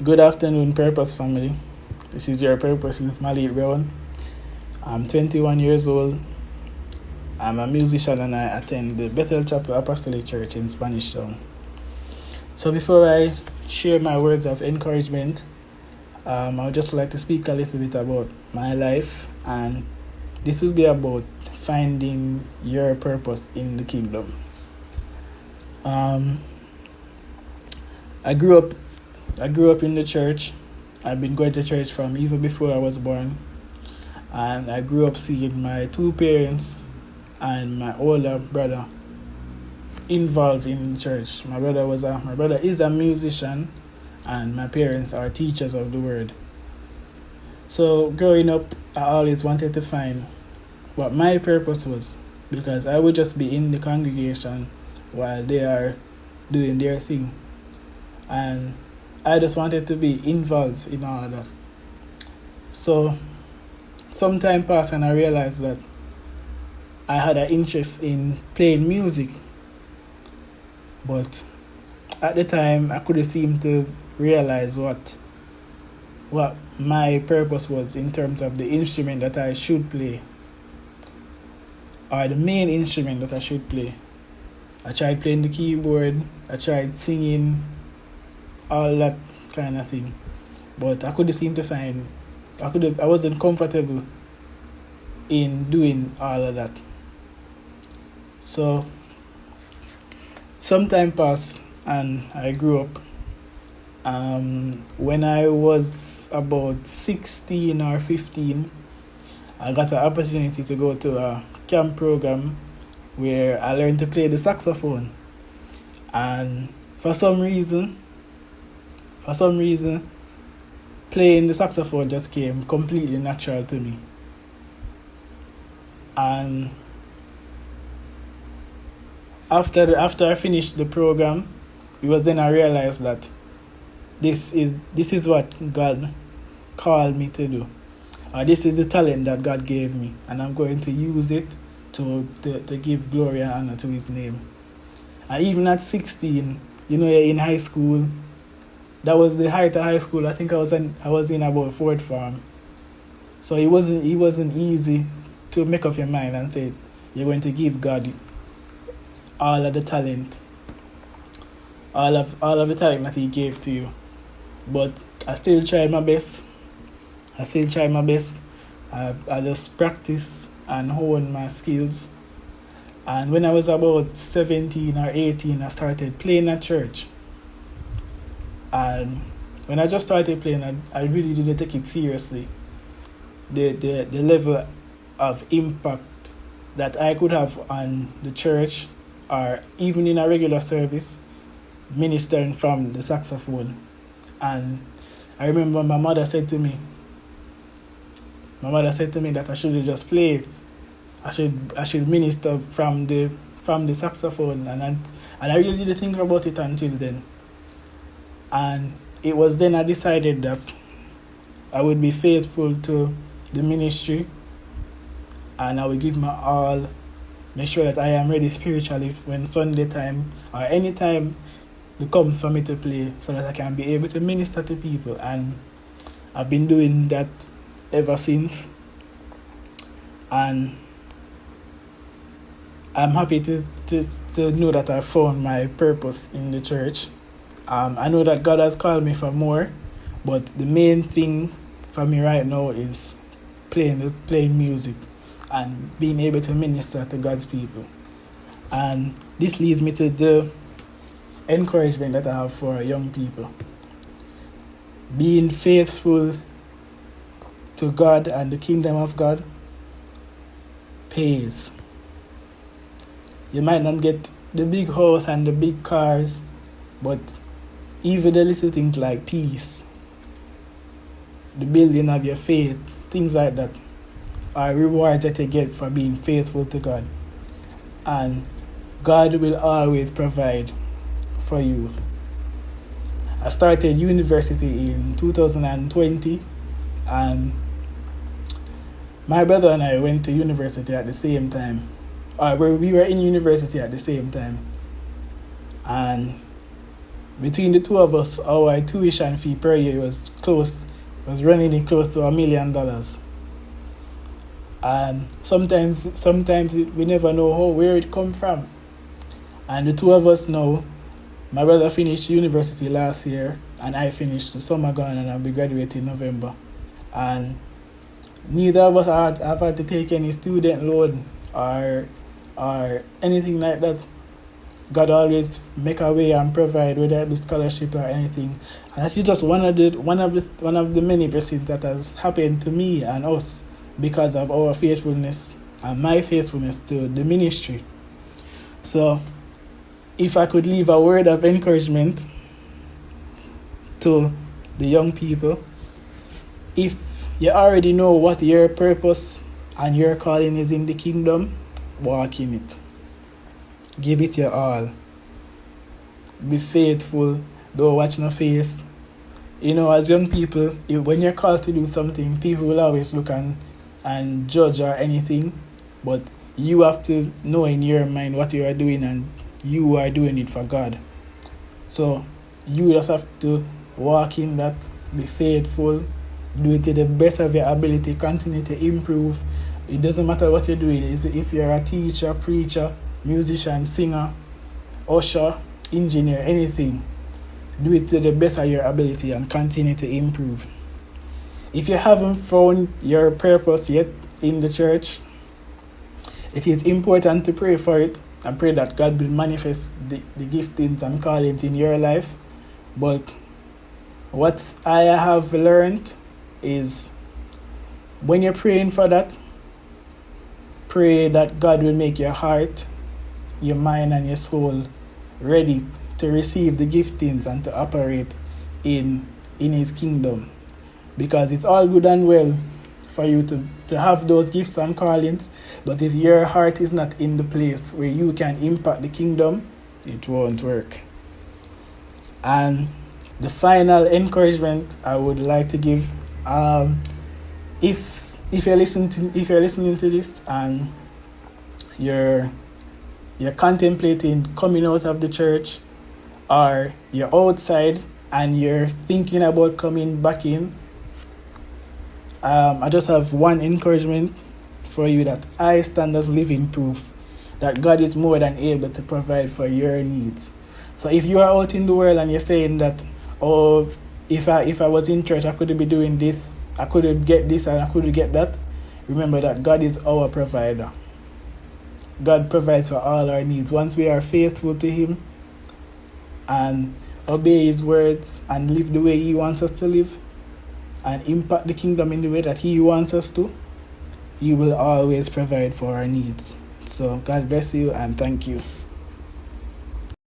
Good afternoon, Purpose family. This is your Purpose Youth, Malik Brown. I'm 21 years old. I'm a musician and I attend the Bethel Chapel Apostolic Church in Spanish Town. So before I share my words of encouragement, I would just like to speak a little bit about my life, and this will be about finding your purpose in the kingdom. I grew up in the church. I've been going to church from even before I was born. And I grew up seeing my two parents and my older brother involved in church. My brother is a musician, and my parents are teachers of the word. So growing up, I always wanted to find what my purpose was, because I would just be in the congregation while they are doing their thing. And I just wanted to be involved in all of that. So some time passed and I realized that I had an interest in playing music. But at the time, I couldn't seem to realize what my purpose was in terms of the instrument that I should play, or the main instrument that I should play. I tried playing the keyboard, I tried singing, all that kind of thing. But I couldn't seem to find, I wasn't comfortable in doing all of that. So some time passed and I grew up. When I was about 16 or 15, I got an opportunity to go to a camp program where I learned to play the saxophone. And for some reason, playing the saxophone just came completely natural to me. And after I finished the program, it was then I realized that this is what God called me to do. This is the talent that God gave me, and I'm going to use it to give glory and honor to His name. And even at 16, in high school, that was the height of high school. I think I was in about fourth form. So it wasn't easy to make up your mind and say you're going to give God all of the talent, all of the talent that He gave to you. But I still tried my best. I just practice and hone my skills. And when I was about 17 or 18, I started playing at church. And when I just started playing, I really didn't take it seriously. The level of impact that I could have on the church, or even in a regular service, ministering from the saxophone. And I remember my mother said to me that I shouldn't just play. I should minister from the saxophone, and I really didn't think about it until then. And it was then I decided that I would be faithful to the ministry, and I would give my all, make sure that I am ready spiritually when Sunday time or any time it comes for me to play, so that I can be able to minister to people. And I've been doing that ever since. And I'm happy to know that I found my purpose in the church. I know that God has called me for more, but the main thing for me right now is playing music and being able to minister to God's people. And this leads me to the encouragement that I have for young people. Being faithful to God and the kingdom of God pays. You might not get the big house and the big cars, but even the little things like peace, the building of your faith, things like that, are rewards that you get for being faithful to God. And God will always provide for you. I started university in 2020, and my brother and I went to university at the same time. We were in university at the same time. And between the two of us, our tuition fee per year was running in close to $1 million. And sometimes we never know where it come from. And the two of us now, my brother finished university last year, and I finished the summer gone, and I'll be graduating in November. And neither of us have had to take any student loan or anything like that. God always make a way and provide, whether it be scholarship or anything. And that's just one of the many blessings that has happened to me and us because of our faithfulness and my faithfulness to the ministry. So, if I could leave a word of encouragement to the young people, if you already know what your purpose and your calling is in the kingdom, walk in it. Give it your all. Be faithful. Don't watch no face. As young people, when you're called to do something, people will always look and judge or anything. But you have to know in your mind what you are doing, and you are doing it for God. So you just have to walk in that, be faithful, do it to the best of your ability, continue to improve. It doesn't matter what you're doing. If you're a teacher, preacher, musician, singer, usher, engineer, anything, do it to the best of your ability and continue to improve. If you haven't found your purpose yet in the church, it is important to pray for it and pray that God will manifest the giftings and callings in your life. But what I have learned is when you're praying for that, pray that God will make your heart, your mind, and your soul ready to receive the giftings and to operate in His kingdom. Because it's all good and well for you to have those gifts and callings, but if your heart is not in the place where you can impact the kingdom, it won't work. And the final encouragement I would like to give, if you're listening to this and you're contemplating coming out of the church, or you're outside and you're thinking about coming back in, I just have one encouragement for you, that I stand as living proof that God is more than able to provide for your needs. So if you are out in the world and you're saying that, oh, if I was in church, I could be doing this, I could get this and I could get that, remember that God is our provider. God provides for all our needs. Once we are faithful to Him and obey His words and live the way He wants us to live and impact the kingdom in the way that He wants us to, He will always provide for our needs. So God bless you and thank you.